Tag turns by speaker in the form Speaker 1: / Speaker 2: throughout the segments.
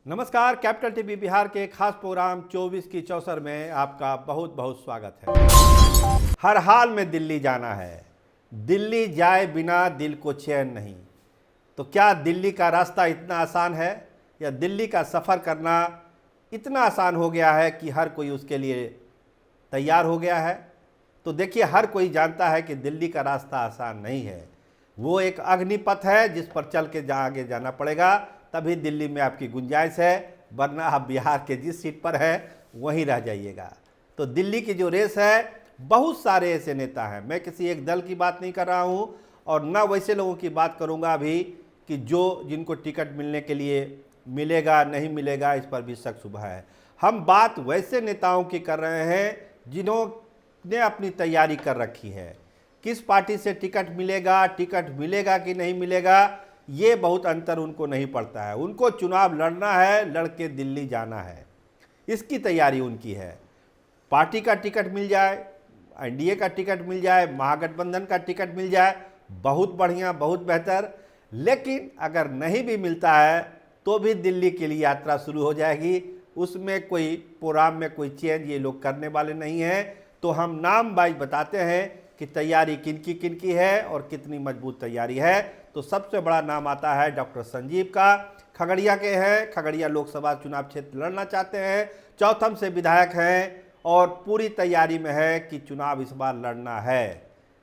Speaker 1: नमस्कार, capital TV Bihar के खास प्रोग्राम 24 की चौसर में आपका बहुत बहुत स्वागत है। हर हाल में दिल्ली जाना है, दिल्ली जाए बिना दिल को चैन नहीं। तो क्या दिल्ली का रास्ता इतना आसान है या दिल्ली का सफ़र करना इतना आसान हो गया है कि हर कोई उसके लिए तैयार हो गया है? तो देखिए, हर कोई जानता है कि दिल्ली का रास्ता आसान नहीं है। वो एक अग्निपथ है जिस पर चल के आगे जाना पड़ेगा, तभी दिल्ली में आपकी गुंजाइश है, वरना आप बिहार के जिस सीट पर है वहीं रह जाइएगा। तो दिल्ली की जो रेस है, बहुत सारे ऐसे नेता हैं। मैं किसी एक दल की बात नहीं कर रहा हूं और ना वैसे लोगों की बात करूंगा अभी कि जिनको टिकट मिलने के लिए मिलेगा नहीं मिलेगा, इस पर भी शक शुबह है। हम बात वैसे नेताओं की कर रहे हैं जिन्होंने अपनी तैयारी कर रखी है। किस पार्टी से टिकट मिलेगा कि नहीं मिलेगा, ये बहुत अंतर उनको नहीं पड़ता है। उनको चुनाव लड़ना है, लड़ के दिल्ली जाना है, इसकी तैयारी उनकी है। पार्टी का टिकट मिल जाए, एनडीए का टिकट मिल जाए, महागठबंधन का टिकट मिल जाए, बहुत बढ़िया, बहुत बेहतर। लेकिन अगर नहीं भी मिलता है तो भी दिल्ली के लिए यात्रा शुरू हो जाएगी। उसमें कोई प्रोग्राम में कोई चेंज ये लोग करने वाले नहीं हैं। तो हम नाम वाइज बताते हैं कि तैयारी किनकी है और कितनी मजबूत तैयारी है। तो सबसे बड़ा नाम आता है डॉक्टर संजीव का, खगड़िया के हैं, खगड़िया लोकसभा चुनाव क्षेत्र लड़ना चाहते हैं, चौथम से विधायक हैं और पूरी तैयारी में है कि चुनाव इस बार लड़ना है।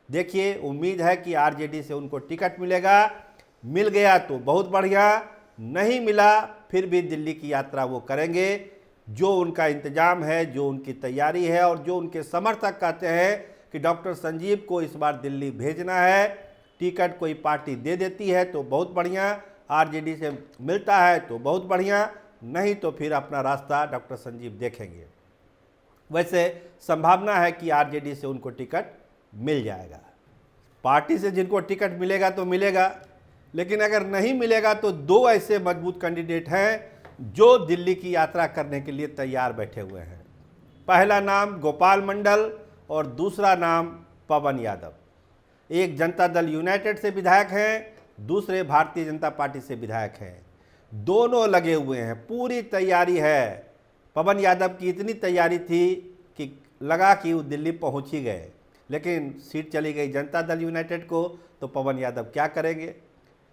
Speaker 1: देखिए, उम्मीद है कि आरजेडी से उनको टिकट मिलेगा। मिल गया तो बहुत बढ़िया, नहीं मिला फिर भी दिल्ली की यात्रा वो करेंगे। जो उनका इंतजाम है, जो उनकी तैयारी है और जो उनके समर्थक कहते हैं कि डॉक्टर संजीव को इस बार दिल्ली भेजना है, टिकट कोई पार्टी दे देती है तो बहुत बढ़िया, आरजेडी से मिलता है तो बहुत बढ़िया, नहीं तो फिर अपना रास्ता डॉक्टर संजीव देखेंगे। वैसे संभावना है कि आरजेडी से उनको टिकट मिल जाएगा। पार्टी से जिनको टिकट मिलेगा तो मिलेगा, लेकिन अगर नहीं मिलेगा तो दो ऐसे मजबूत कैंडिडेट हैं जो दिल्ली की यात्रा करने के लिए तैयार बैठे हुए हैं। पहला नाम गोपाल मंडल और दूसरा नाम पवन यादव। एक जनता दल यूनाइटेड से विधायक हैं, दूसरे भारतीय जनता पार्टी से विधायक हैं। दोनों लगे हुए हैं, पूरी तैयारी है। पवन यादव की इतनी तैयारी थी कि लगा कि वो दिल्ली पहुंच ही गए, लेकिन सीट चली गई जनता दल यूनाइटेड को। तो पवन यादव क्या करेंगे?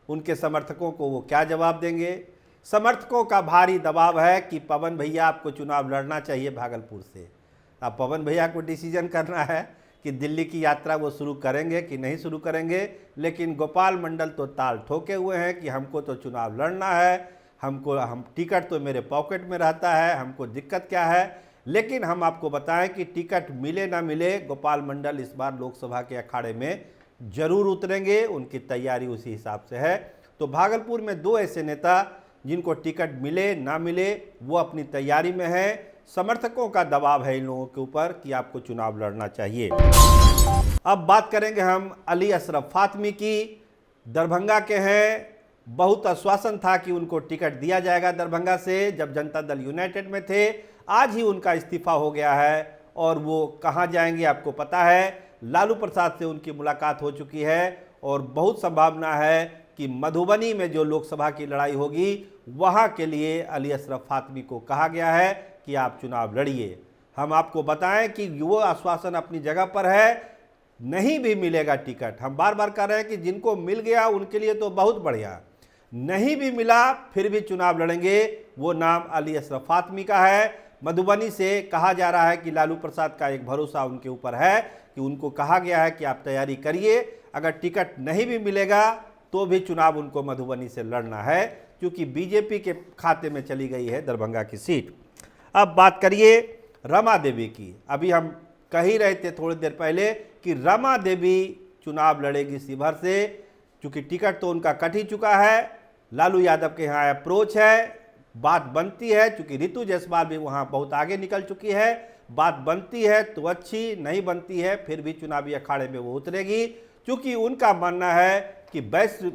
Speaker 1: उनके समर्थकों को वो क्या जवाब देंगे? समर्थकों का भारी दबाव है कि पवन भैया आपको चुनाव लड़ना चाहिए भागलपुर से। अब पवन भैया को डिसीजन करना है कि दिल्ली की यात्रा वो शुरू करेंगे कि नहीं शुरू करेंगे। लेकिन गोपाल मंडल तो ताल ठोके हुए हैं कि हमको तो चुनाव लड़ना है, हम टिकट तो मेरे पॉकेट में रहता है, हमको दिक्कत क्या है। लेकिन हम आपको बताएं कि टिकट मिले ना मिले, गोपाल मंडल इस बार लोकसभा के अखाड़े में जरूर उतरेंगे। उनकी तैयारी उसी हिसाब से है। तो भागलपुर में दो ऐसे नेता जिनको टिकट मिले ना मिले वो अपनी तैयारी में है। समर्थकों का दबाव है इन लोगों के ऊपर कि आपको चुनाव लड़ना चाहिए। अब बात करेंगे हम अली अशरफ फातमी की। दरभंगा के हैं, बहुत आश्वासन था कि उनको टिकट दिया जाएगा दरभंगा से जब जनता दल यूनाइटेड में थे। आज ही उनका इस्तीफा हो गया है और वो कहाँ जाएंगे आपको पता है। लालू प्रसाद से उनकी मुलाकात हो चुकी है और बहुत संभावना है कि मधुबनी में जो लोकसभा की लड़ाई होगी वहाँ के लिए अली अशरफ फातमी को कहा गया है कि आप चुनाव लड़िए। हम आपको बताएं कि वो आश्वासन अपनी जगह पर है। नहीं भी मिलेगा टिकट, हम बार बार कह रहे हैं कि जिनको मिल गया उनके लिए तो बहुत बढ़िया, नहीं भी मिला फिर भी चुनाव लड़ेंगे। वो नाम अली अशरफ फातमी का है। मधुबनी से कहा जा रहा है कि लालू प्रसाद का एक भरोसा उनके ऊपर है कि उनको कहा गया है कि आप तैयारी करिए, अगर टिकट नहीं भी मिलेगा तो भी चुनाव उनको मधुबनी से लड़ना है, क्योंकि बीजेपी के खाते में चली गई है दरभंगा की सीट। अब बात करिए रमा देवी की। अभी हम कह ही रहे थे थोड़ी देर पहले कि रमा देवी चुनाव लड़ेगी शिवहर से, क्योंकि टिकट तो उनका कट ही चुका है। लालू यादव के यहाँ अप्रोच है, बात बनती है, क्योंकि रितु जायसवाल भी वहाँ बहुत आगे निकल चुकी है। बात बनती है तो अच्छी, नहीं बनती है फिर भी चुनावी अखाड़े में वो उतरेगी, क्योंकि उनका मानना है कि वैश्य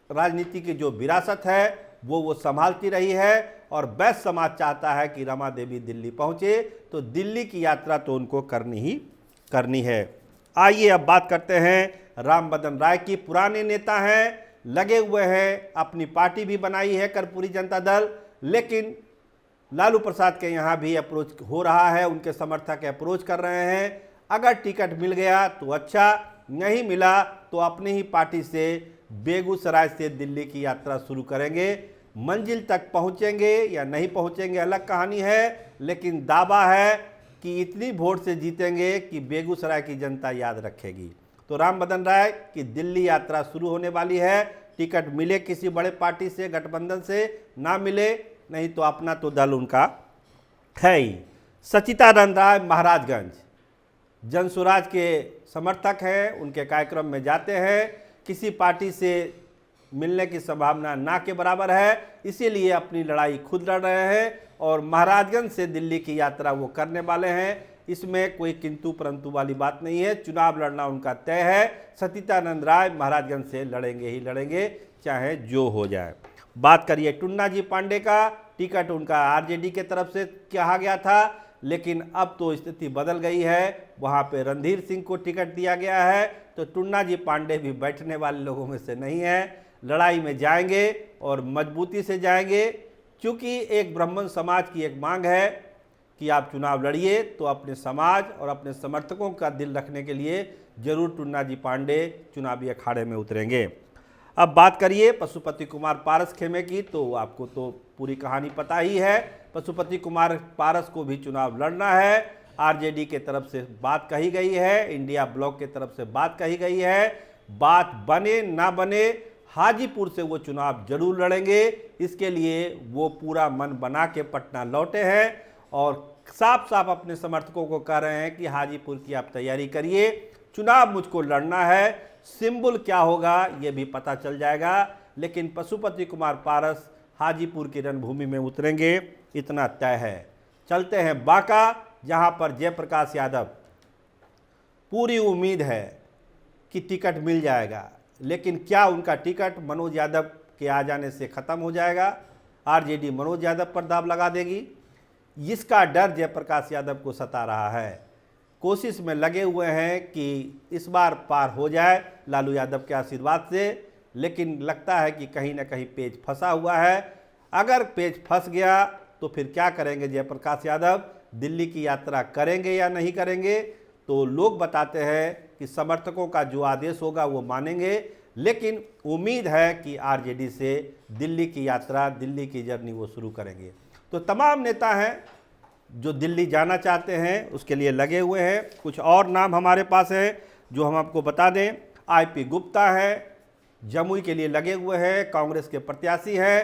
Speaker 1: राजनीति की जो विरासत है वो संभालती रही है और वैश्य समाज चाहता है कि रमा देवी दिल्ली पहुँचे। तो दिल्ली की यात्रा तो उनको करनी ही करनी है। आइए अब बात करते हैं राम बदन राय की। पुराने नेता हैं, लगे हुए हैं, अपनी पार्टी भी बनाई है कर्पूरी जनता दल, लेकिन लालू प्रसाद के यहाँ भी अप्रोच हो रहा है, उनके समर्थक अप्रोच कर रहे हैं। अगर टिकट मिल गया तो अच्छा, नहीं मिला तो अपनी ही पार्टी से बेगूसराय से दिल्ली की यात्रा शुरू करेंगे। मंजिल तक पहुँचेंगे या नहीं पहुँचेंगे अलग कहानी है, लेकिन दावा है कि इतनी वोट से जीतेंगे कि बेगूसराय की जनता याद रखेगी। तो राम बदन राय की दिल्ली यात्रा शुरू होने वाली है। टिकट मिले किसी बड़े पार्टी से, गठबंधन से, ना मिले नहीं तो अपना तो दल उनका है ही। सचिदानंद राय महाराजगंज जनसुराज के समर्थक हैं, उनके कार्यक्रम में जाते हैं। किसी पार्टी से मिलने की संभावना ना के बराबर है, इसीलिए अपनी लड़ाई खुद लड़ रहे हैं और महाराजगंज से दिल्ली की यात्रा वो करने वाले हैं। इसमें कोई किंतु परंतु वाली बात नहीं है, चुनाव लड़ना उनका तय है। सचिदानंद राय महाराजगंज से लड़ेंगे ही लड़ेंगे, चाहे जो हो जाए। बात करिए टुन्ना जी पांडे का, टिकट उनका आरजेडी के तरफ से कहा गया था, लेकिन अब तो स्थिति बदल गई है, वहाँ पे रणधीर सिंह को टिकट दिया गया है। तो टुन्ना जी पांडे भी बैठने वाले लोगों में से नहीं है, लड़ाई में जाएंगे और मजबूती से जाएंगे, क्योंकि एक ब्राह्मण समाज की एक मांग है कि आप चुनाव लड़िए, तो अपने समाज और अपने समर्थकों का दिल रखने के लिए जरूर टुन्ना जी पांडे चुनावी अखाड़े में उतरेंगे। अब बात करिए पशुपति कुमार पारस खेमे की, तो आपको तो पूरी कहानी पता ही है। पशुपति कुमार पारस को भी चुनाव लड़ना है। आरजेडी के तरफ से बात कही गई है, इंडिया ब्लॉक के तरफ से बात कही गई है। बात बने ना बने, हाजीपुर से वो चुनाव जरूर लड़ेंगे। इसके लिए वो पूरा मन बना के पटना लौटे हैं और साफ साफ अपने समर्थकों को कह रहे हैं कि हाजीपुर की आप तैयारी करिए, चुनाव मुझको लड़ना है। सिंबल क्या होगा ये भी पता चल जाएगा, लेकिन पशुपति कुमार पारस हाजीपुर की रणभूमि में उतरेंगे, इतना तय है। चलते हैं बांका, जहां पर जयप्रकाश यादव पूरी उम्मीद है कि टिकट मिल जाएगा, लेकिन क्या उनका टिकट मनोज यादव के आ जाने से ख़त्म हो जाएगा? आरजेडी मनोज यादव पर दाव लगा देगी? इसका डर जयप्रकाश यादव को सता रहा है। कोशिश में लगे हुए हैं कि इस बार पार हो जाए लालू यादव के आशीर्वाद से, लेकिन लगता है कि कहीं ना कहीं पेच फंसा हुआ है। अगर पेच फंस गया तो फिर क्या करेंगे जयप्रकाश यादव? दिल्ली की यात्रा करेंगे या नहीं करेंगे? तो लोग बताते हैं कि समर्थकों का जो आदेश होगा वो मानेंगे, लेकिन उम्मीद है कि आरजेडी से दिल्ली की यात्रा, दिल्ली की जर्नी वो शुरू करेंगे। तो तमाम नेता हैं जो दिल्ली जाना चाहते हैं, उसके लिए लगे हुए हैं। कुछ और नाम हमारे पास हैं जो हम आपको बता दें। आईपी गुप्ता है, जमुई के लिए लगे हुए हैं, कांग्रेस के प्रत्याशी हैं,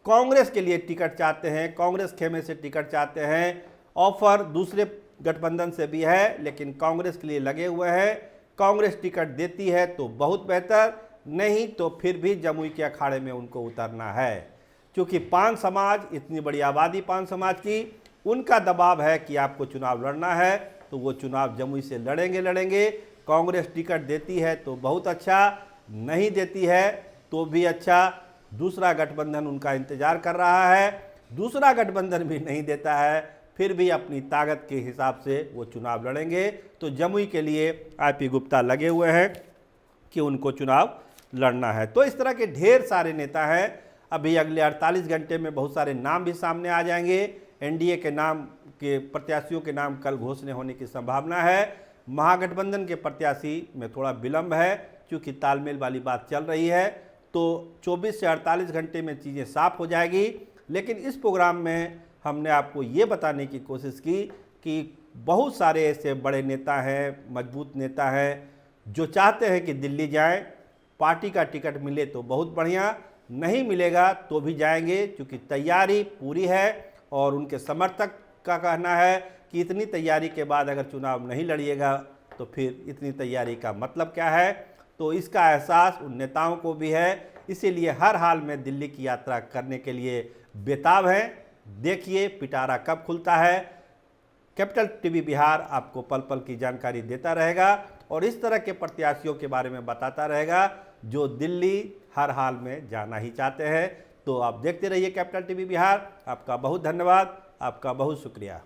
Speaker 1: कांग्रेस के लिए टिकट चाहते हैं, कांग्रेस खेमे से टिकट चाहते हैं। ऑफर दूसरे गठबंधन से भी है, लेकिन कांग्रेस के लिए लगे हुए हैं। कांग्रेस टिकट देती है तो बहुत बेहतर, नहीं तो फिर भी जमुई के अखाड़े में उनको उतरना है, क्योंकि पान समाज, इतनी बड़ी आबादी पान समाज की, उनका दबाव है कि आपको चुनाव लड़ना है, तो वो चुनाव जमुई से लड़ेंगे। कांग्रेस टिकट देती है तो बहुत अच्छा, नहीं देती है तो भी अच्छा। दूसरा गठबंधन उनका इंतजार कर रहा है, दूसरा गठबंधन भी नहीं देता है, फिर भी अपनी ताकत के हिसाब से वो चुनाव लड़ेंगे। तो जमुई के लिए आईपी गुप्ता लगे हुए हैं कि उनको चुनाव लड़ना है। तो इस तरह के ढेर सारे नेता हैं। अभी अगले 48 घंटे में बहुत सारे नाम भी सामने आ जाएंगे। एनडीए के नाम के प्रत्याशियों के नाम कल घोषणा होने की संभावना है। महागठबंधन के प्रत्याशी में थोड़ा विलंब है, क्योंकि तालमेल वाली बात चल रही है। तो 24 से 48 घंटे में चीज़ें साफ हो जाएगी। लेकिन इस प्रोग्राम में हमने आपको ये बताने की कोशिश की कि बहुत सारे ऐसे बड़े नेता हैं, मजबूत नेता हैं, जो चाहते हैं कि दिल्ली जाएं। पार्टी का टिकट मिले तो बहुत बढ़िया, नहीं मिलेगा तो भी जाएंगे, क्योंकि तैयारी पूरी है। और उनके समर्थक का कहना है कि इतनी तैयारी के बाद अगर चुनाव नहीं लड़िएगा तो फिर इतनी तैयारी का मतलब क्या है। तो इसका एहसास उन नेताओं को भी है, इसीलिए हर हाल में दिल्ली की यात्रा करने के लिए बेताब हैं। देखिए पिटारा कब खुलता है। कैपिटल टीवी बिहार आपको पल पल की जानकारी देता रहेगा और इस तरह के प्रत्याशियों के बारे में बताता रहेगा जो दिल्ली हर हाल में जाना ही चाहते हैं। तो आप देखते रहिए कैपिटल टीवी बिहार। आपका बहुत धन्यवाद, आपका बहुत शुक्रिया।